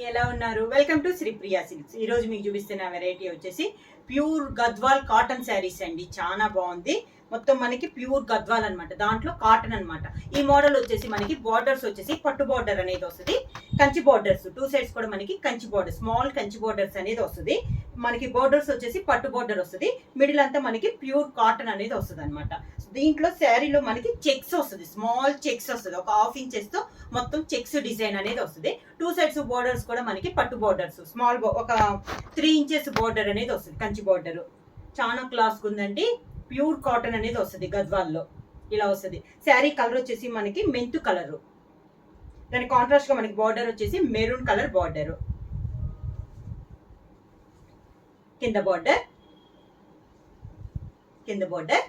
ఎలా ఉన్నారు? Welcome to Sri Priya silks. ఈ రోజు మీకు చూపిస్తున్న వెరైటీ వచ్చేసి ప్యూర్ గద్వాల్ కాటన్ శారీస్ అండి. చాలా బాగుంది. మొత్తం మనకి ప్యూర్ గద్వాల్ అనమాట, దాంట్లో కాటన్ అనమాట. ఈ మోడల్ వచ్చేసి మనకి బార్డర్స్ వచ్చేసి పట్టు బార్డర్ అనేది వస్తుంది, కంచి బార్డర్స్ టూ సైడ్స్ కూడా మనకి Kanchi border, small Kanchi borders అనేది వస్తుంది. మనకి బార్డర్స్ వచ్చేసి పట్టు బార్డర్ వస్తుంది, మిడిల్ అంతా మనకి ప్యూర్ కాటన్ అనేది వస్తుంది అనమాట. దీంట్లో శారీలో మనకి చెక్స్ వస్తుంది, స్మాల్ చెక్స్ వస్తుంది, ఒక హాఫ్ ఇంచెస్ తో మొత్తం చెక్స్ డిజైన్ అనేది వస్తుంది. టూ సైడ్స్ బార్డర్స్ కూడా మనకి పట్టు బార్డర్స్, స్మాల్ ఒక 3 ఇంచెస్ బార్డర్ అనేది వస్తుంది, కంచి బార్డర్. చాలా క్లాస్ ఉందండి. ప్యూర్ కాటన్ అనేది వస్తుంది గద్వాల్లో, ఇలా వస్తుంది. శారీ కలర్ వచ్చేసి మనకి మెంతు కలర్, దాని కాంట్రాస్ట్ గా మనకి బార్డర్ వచ్చేసి మెరూన్ కలర్ బార్డర్, కింద బార్డర్, కింద బార్డర్.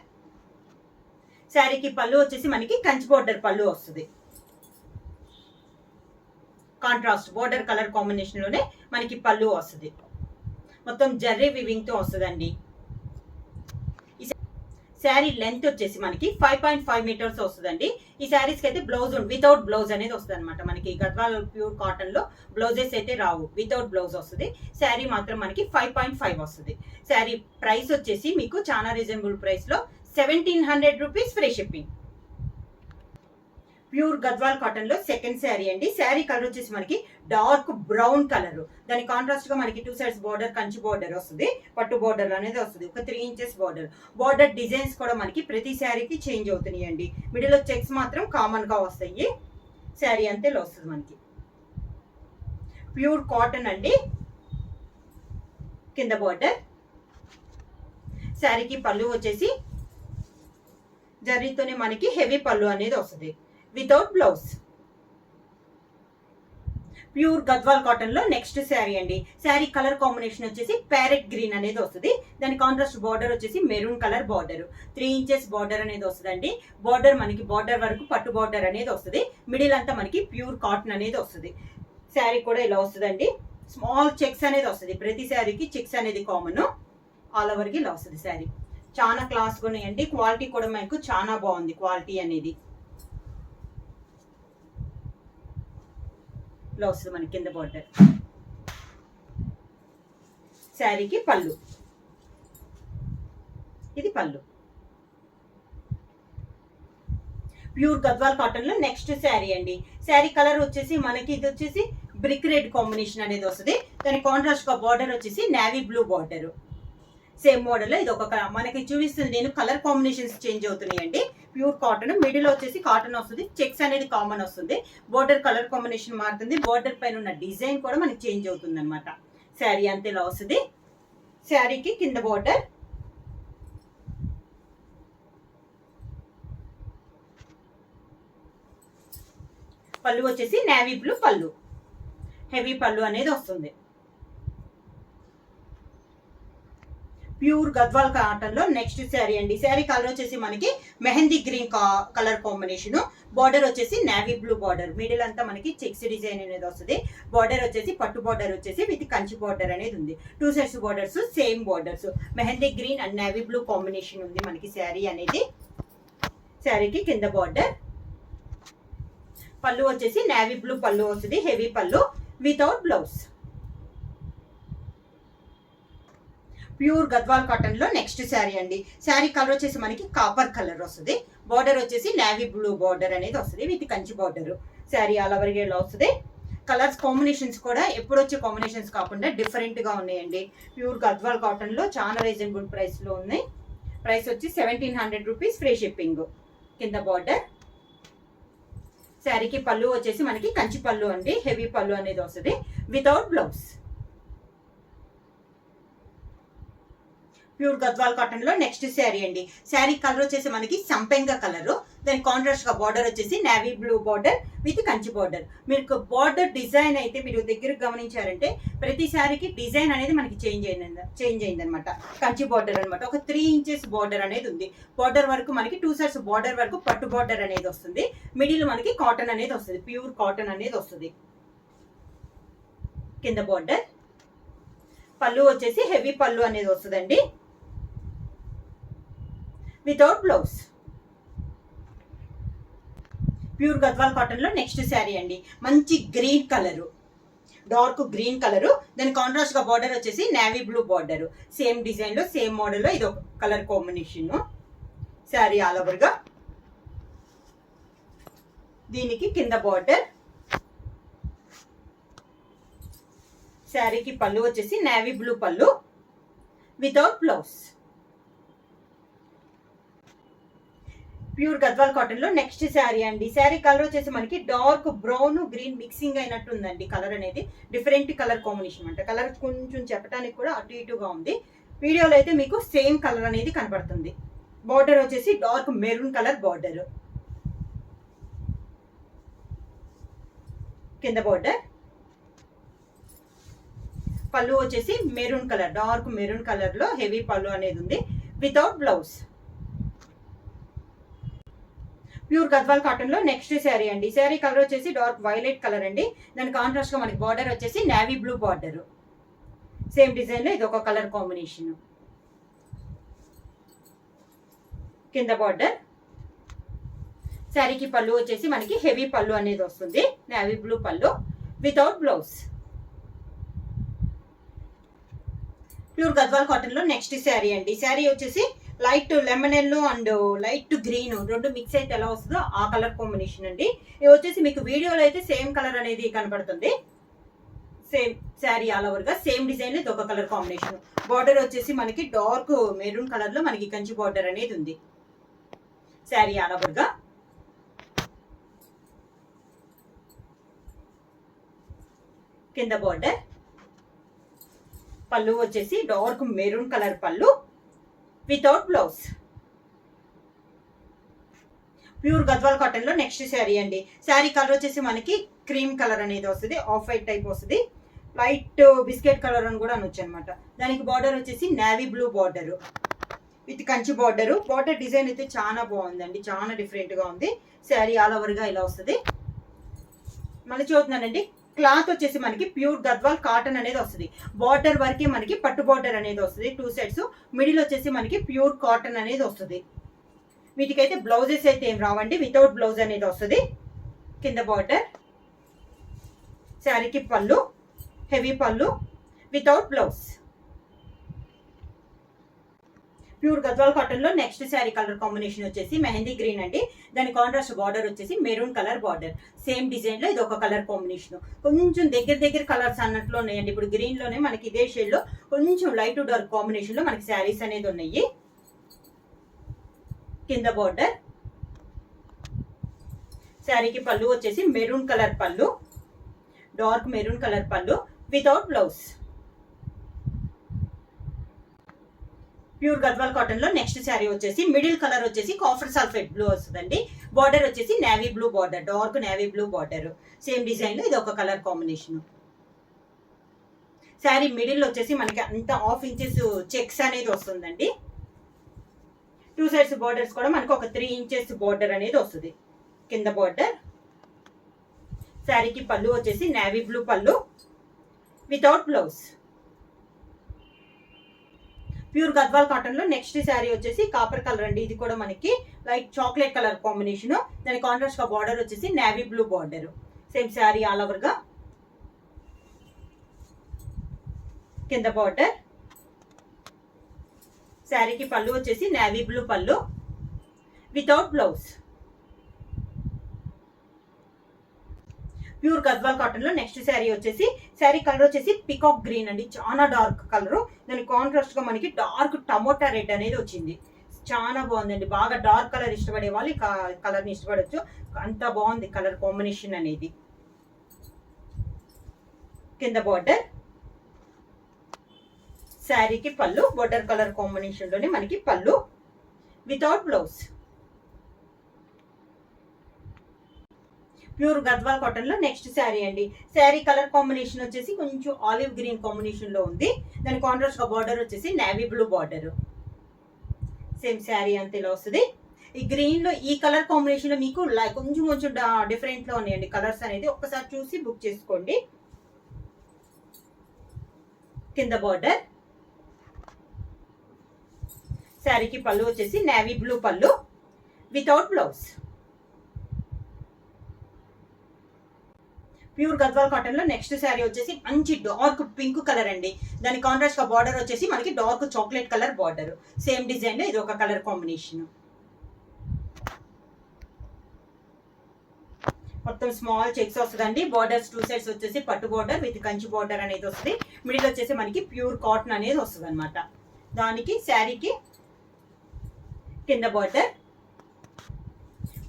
శారీకి పళ్ళు వచ్చేసి మనకి కంచి బార్డర్ పళ్ళు వస్తుంది. కాంట్రాస్ట్ బార్డర్ కలర్ కాంబినేషన్ లోనే మనకి పళ్ళు వస్తుంది. మొత్తం జర్రీ వివింగ్ తో వస్తుందండి. శారీ లెంత్ వచ్చేసి మనకి 5.5 మీటర్స్ వస్తుందండి. ఈ శారీస్ కి అయితే బ్లౌజ్ వితౌట్ బ్లౌజ్ అనేది వస్తుంది అనమాట. మనకి గద్వాల్ ప్యూర్ కాటన్ లో బ్లౌజెస్ అయితే రావు, వితౌట్ బ్లౌజ్ వస్తుంది. శారీ మాత్రం మనకి 5.5 వస్తుంది. శారీ ప్రైస్ వచ్చేసి మీకు చాలా రీజనబుల్ ప్రైస్ లో 1700 rupees free shipping. Pure Gadwal cotton లో సెకండ్ శారీ అండి. శారీ కలర్ వచ్చేసి మనకి డార్క్ బ్రౌన్ కలర్, దాని కాంట్రాస్ట్ గా మనకి two sides border Kanchi border వస్తుంది, పట్టు బార్డర్ అనేది వస్తుంది, ఒక 3 ఇంచెస్ బార్డర్. బార్డర్ డిజైన్స్ కూడా మనకి ప్రతి శారీకి చేంజ్ అవుతున్నాయి అండి. మిడిల్ లో చెక్స్ మాత్రం కామన్ గా వస్తాయి. శారీ అంతే వస్తుంది మనకి. ప్యూర్ కాటన్ అండి. కింద బార్డర్. శారీకి పళ్ళు వచ్చేసి జరీతోనే మనకి హెవీ పళ్ళు అనేది వస్తుంది, without blouse. Pure Gadwal cotton లో నెక్స్ట్ శారీ అండి. శారీ కలర్ కాంబినేషన్ వచ్చేసి ప్యారెట్ గ్రీన్ అనేది వస్తుంది, దాని కాంట్రాస్ట్ బార్డర్ వచ్చేసి maroon colour border, 3 inches border అనేది వస్తుందండి. బార్డర్ మనకి బార్డర్ వరకు పట్టు బార్డర్ అనేది వస్తుంది, మిడిల్ అంతా మనకి ప్యూర్ కాటన్ అనేది వస్తుంది. శారీ కూడా ఇలా వస్తుందండి. స్మాల్ చెక్స్ అనేది వస్తుంది, ప్రతి శారీకి చెక్స్ అనేది కామన్. ఆల్ ఓవర్ కి ఇలా వస్తుంది శారీ. చాలా క్లాస్ గా ఉన్నాయండి. క్వాలిటీ కూడా మనకు చాలా బాగుంది, క్వాలిటీ అనేది ఇలా వస్తుంది మనకి. కింద బార్డర్. శారీకి పళ్ళు, ఇది పళ్ళు. ప్యూర్ గద్వాల్ కాటన్ లో నెక్స్ట్ శారీ అండి. శారీ కలర్ వచ్చేసి మనకి ఇది వచ్చేసి బ్రిక్ రెడ్ కాంబినేషన్ అనేది వస్తుంది, దాని కాంట్రాస్ట్ గా బార్డర్ వచ్చేసి navy blue border. Same model ఇది ఒక మనకి చూపిస్తుంది. నేను కలర్ కాంబినేషన్స్ చేంజ్ అవుతున్నాయండి. ప్యూర్ కాటన్, మిడిల్ వచ్చేసి కాటన్ వస్తుంది, చెక్స్ అనేది కామన్ వస్తుంది, బోర్డర్ కలర్ కాంబినేషన్ మారుతుంది, బోర్డర్ పైన ఉన్న డిజైన్ కూడా మనకి చేంజ్ అవుతుంది అనమాట. శారీ అంతే ఇలా వస్తుంది. శారీకి కింద బోర్డర్, పళ్ళు వచ్చేసి నేవీ బ్లూ పళ్ళు, హెవీ పళ్ళు అనేది వస్తుంది. ప్యూర్ గద్వాల్ కాటన్ లో నెక్స్ట్ శారీ అండి. శారీ కలర్ వచ్చేసి మనకి mehndi green colour combination, border వచ్చేసి నేవీ బ్లూ బార్డర్, మిడిల్ అంతా మనకి చెక్స్ డిజైన్ అనేది వస్తుంది. బార్డర్ వచ్చేసి పట్టు బార్డర్ వచ్చేసి విత్ కంచి బార్డర్ అనేది ఉంది, two sides borders same borders, mehndi green and navy blue combination ఉంది మనకి శారీ అనేది. శారీకి కింద బార్డర్. పళ్ళు వచ్చేసి నేవీ బ్లూ పళ్ళు వస్తుంది, హెవీ పళ్ళు, without blouse. Pure Gadwal cotton లో నెక్స్ట్ శారీ అండి. శారీ కలర్ వచ్చేసి మనకి కాపర్ కలర్ వస్తుంది, బార్డర్ వచ్చేసి నేవీ బ్లూ బార్డర్ అనేది వస్తుంది with Kanchi border. Sari all over గా వస్తుంది. కలర్స్ కాంబినేషన్స్ కూడా ఎప్పుడు వచ్చే కాంబినేషన్స్ కాకుండా డిఫరెంట్ గా ఉన్నాయండి. ప్యూర్ గద్వాల్ కాటన్ లో చాలా రీజనబుల్ ప్రైస్ లో ఉన్నాయి. ప్రైస్ వచ్చి 1700 రూపీస్ ఫ్రీ షిప్పింగ్. కింద బార్డర్. శారీకి పళ్ళు వచ్చేసి మనకి కంచి పళ్ళు అండి, హెవీ పళ్ళు అనేది వస్తుంది, without blouse. Pure Gadwal cotton లో నెక్స్ట్ శారీ అండి. శారీ కలర్ వచ్చేసి మనకి సంపెంగ కలర్, దాని కాంట్రాస్ట్ గా బార్డర్ వచ్చేసి navy blue border with Kanchi border. మీకు బార్డర్ డిజైన్ అయితే మీరు దగ్గరకు గమనించారంటే ప్రతి శారీకి డిజైన్ అనేది మనకి చేంజ్ అయింది అనమాట. కంచి బార్డర్ అనమాట, ఒక 3 ఇంచెస్ బార్డర్ అనేది ఉంది. బార్డర్ వరకు మనకి టూ సైడ్స్ బార్డర్ వరకు పట్టు బార్డర్ అనేది వస్తుంది, మిడిల్ మనకి కాటన్ అనేది వస్తుంది, ప్యూర్ కాటన్ అనేది వస్తుంది. కింద బార్డర్. పళ్ళు వచ్చేసి హెవీ పళ్ళు అనేది వస్తుందండి, without blouse. Pure Gadwal cotton లో నెక్స్ట్ శారీ అండి. మంచి green colour, dark green colour. దాని కాంట్రాస్ట్ గా బార్డర్ వచ్చేసి navy blue border. Same design లో సేమ్ మోడల్ లో ఇది ఒక colour combination. Sari all over గా. దీనికి కింద బార్డర్. శారీకి పళ్ళు వచ్చేసి నేవీ బ్లూ పళ్ళు without blouse. Pure Gadwal cotton లో నెక్స్ట్ శారీ అండి. శారీ కలర్ వచ్చేసి మనకి డార్క్ బ్రౌన్ గ్రీన్ మిక్సింగ్ అయినట్టు ఉందండి. కలర్ అనేది డిఫరెంట్ కలర్ కాంబినేషన్ అంట. కలర్ కొంచెం చెప్పడానికి కూడా అటు ఇటుగా ఉంది. వీడియోలో అయితే మీకు సేమ్ కలర్ అనేది కనబడుతుంది. బార్డర్ వచ్చేసి డార్క్ మెరూన్ కలర్ బార్డర్. కింద బార్డర్. పళ్ళు వచ్చేసి maroon colour, dark maroon colour లో హెవీ పళ్ళు అనేది ఉంది without blouse. Pure Gadwal cotton లో నెక్స్ట్ శారీ అండి. శారీ కలర్ వచ్చేసి డార్క్ వైలెట్ కలర్ అండి. దాని కాంట్రాస్ట్ గా మనకి బార్డర్ వచ్చేసి navy blue border. Same design లో ఇది ఒక కలర్ కాంబినేషన్. కింద బార్డర్. శారీకి పళ్ళు వచ్చేసి మనకి హెవీ పళ్ళు అనేది వస్తుంది, నేవీ బ్లూ పళ్ళు without blouse. Pure Gadwal cotton లో నెక్స్ట్ శారీ అండి. శారీ వచ్చేసి light lemon yellow and light green రెండు మిక్స్ అయితే ఎలా వస్తుందో ఆ కలర్ కాంబినేషన్ అండి. ఇది వచ్చేసి మీకు వీడియోలో అయితే సేమ్ కలర్ అనేది కనబడుతుంది. సేమ్ శారీ ఆల్ ఓవర్ గా సేమ్ డిజైన్ ఇది ఒక కలర్ కాంబినేషన్. బార్డర్ వచ్చేసి మనకి డార్క్ మెరూన్ కలర్ లో మనకి కంచి బార్డర్ అనేది ఉంది. శారీ ఆల్ ఓవర్ గా. కింద బార్డర్. పళ్ళు వచ్చేసి డార్క్ మెరూన్ కలర్ పళ్ళు without blouse. Pure Gadwal cotton లో నెక్స్ట్ శారీ అండి. శారీ కలర్ వచ్చేసి మనకి క్రీమ్ కలర్ అనేది వస్తుంది, ఆఫ్ వైట్ టైప్ వస్తుంది, లైట్ బిస్కెట్ కలర్ అని కూడా అనొచ్చు అనమాట. దానికి బార్డర్ వచ్చేసి navy blue border with Kanchi border. Border design అయితే చాలా బాగుందండి, చాలా డిఫరెంట్ గా ఉంది. శారీ ఆల్ ఓవర్ గా ఇలా వస్తుంది. మళ్ళీ చూస్తున్నానండి, క్లాత్ వచ్చేసి మనకి ప్యూర్ గద్వాల్ కాటన్ అనేది వస్తుంది. బార్డర్ వరకే మనకి పట్టు బార్డర్ అనేది వస్తుంది, 2 సైడ్స్. మిడిల్ వచ్చేసి మనకి ప్యూర్ కాటన్ అనేది వస్తుంది. వీటికైతే బ్లౌజెస్ అయితే ఏం రావండి, వితౌట్ బ్లౌజ్ అనేది వస్తుంది. కింద బార్డర్. శారీకి పళ్ళు హెవీ పళ్ళు without blouse. Pure Gadwal cotton లో నెక్స్ట్ శారీ కలర్ కాంబినేషన్ వచ్చేసి మెహందీ గ్రీన్ అండి. దాని కాంట్రాస్ట్ బార్డర్ వచ్చేసి maroon colour border. Same design లో ఇది ఒక కలర్ కాంబినేషన్. కొంచెం దగ్గర కలర్స్ అన్నట్లు ఉన్నాయండి. ఇప్పుడు గ్రీన్ లోనే మనకి ఇదే షేడ్ లో కొంచెం లైట్ డార్క్ కాంబినేషన్ లో మనకి శారీస్ అనేది ఉన్నాయి. కింద బార్డర్. శారీకి పళ్ళు వచ్చేసి మెరూన్ కలర్ పళ్ళు, డార్క్ మెరూన్ కలర్ పళ్ళు without blouse. Pure Gadwal cotton లో నెక్స్ట్ శారీ వచ్చేసి మిడిల్ కలర్ వచ్చేసి కాఫర్ సల్ఫేట్ బ్లూ వస్తుందండి. బార్డర్ వచ్చేసి navy blue border, dark navy blue border. Same design లో ఇది ఒక కలర్ కాంబినేషన్. శారీ మిడిల్ వచ్చేసి మనకి అంత హాఫ్ ఇంచెస్ చెక్స్ అనేది వస్తుందండి. 2 సైడ్స్ బార్డర్స్ కూడా మనకి ఒక 3 ఇంచెస్ బార్డర్ అనేది వస్తుంది. కింద బార్డర్. శారీకి పళ్ళు వచ్చేసి నేవీ బ్లూ పళ్ళు without blouse. Pure Gadwal cotton లో నెక్స్ట్ శారీ వచ్చేసి కాపర్ కలర్ అండి. ఇది కూడా మనకి లైట్ చాక్లెట్ కలర్ కాంబినేషన్. దాని కాంట్రాస్ట్ గా బార్డర్ వచ్చేసి navy blue border. Same sari all over గా. కింద బార్డర్. శారీకి పళ్ళు వచ్చేసి నేవీ బ్లూ పళ్ళు without blouse. Pure Gadwal cotton లో నెక్స్ట్ శారీ వచ్చేసి శారీ కలర్ వచ్చేసి పికాక్ గ్రీన్ అండి. చాలా డార్క్ కలర్. దాని కాంట్రాస్ట్ గా మనకి డార్క్ టమోటా రెడ్ అనేది వచ్చింది. చాలా బాగుందండి. బాగా డార్క్ కలర్ ఇష్టపడే వాళ్ళు ఈ కలర్ ని ఇష్టపడచ్చు. అంత బాగుంది కలర్ కాంబినేషన్ అనేది. కింద బార్డర్. శారీకి పళ్ళు బార్డర్ కలర్ కాంబినేషన్ లోనే మనకి పళ్ళు without blouse. Pure Gadwal cotton లో నెక్స్ట్ శారీ అండి. శారీ కలర్ కాంబినేషన్ వచ్చేసి కొంచెం ఆలివ్ గ్రీన్ కాంబినేషన్ లో ఉంది. దాని కాంట్రాస్ట్ గా బార్డర్ వచ్చేసి navy blue border. Same sari అంతే ఇలా వస్తుంది. ఈ గ్రీన్ లో ఈ కలర్ కాంబినేషన్ లో మీకు కొంచెం డిఫరెంట్ లో ఉన్నాయండి కలర్స్ అనేది. ఒక్కసారి చూసి బుక్ చేసుకోండి. కింద బార్డర్. శారీకి పళ్ళు వచ్చేసి నేవీ బ్లూ పళ్ళు without blouse. Pure Gadwal cotton లో నెక్స్ట్ శారీ వచ్చేసి మంచి డార్క్ పింక్ కలర్ అండి. దాని కాంట్రాస్ట్ గా బార్డర్ వచ్చేసి మనకి dark chocolate colour border, same design లో ఇది ఒక కలర్ కాంబినేషన్. మొత్తం స్మాల్ చెక్స్ వస్తుందండి. బార్డర్స్ 2 సైడ్స్ వచ్చేసి పట్టు బార్డర్ విత్ కంచి బార్డర్ అనేది వస్తుంది. మిడిల్ వచ్చేసి మనకి ప్యూర్ కాటన్ అనేది వస్తుంది అనమాట. దానికి శారీకి కింద బార్డర్,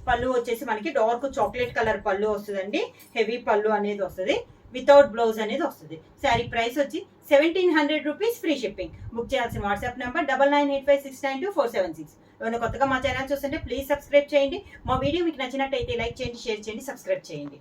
పళ్ళు వచ్చేసి మనకి డార్క్ చాక్లెట్ కలర్ పళ్ళు వస్తుందండి. హెవీ పళ్ళు అనేది వస్తుంది, వితౌట్ బ్లౌజ్ అనేది వస్తుంది. శారీ ప్రైస్ వచ్చి 1700 రూపీస్, ఫ్రీ షిప్పింగ్. బుక్ చేయాల్సిన వాట్సాప్ నెంబర్ 9985692476. ఏమైనా కొత్తగా మా ఛానల్ చూస్తుంటే ప్లీజ్ సబ్స్క్రైబ్ చేయండి. మా వీడియో మీకు నచ్చినట్టయితే లైక్ చేయండి, షేర్ చేయండి, సబ్స్క్రైబ్ చేయండి.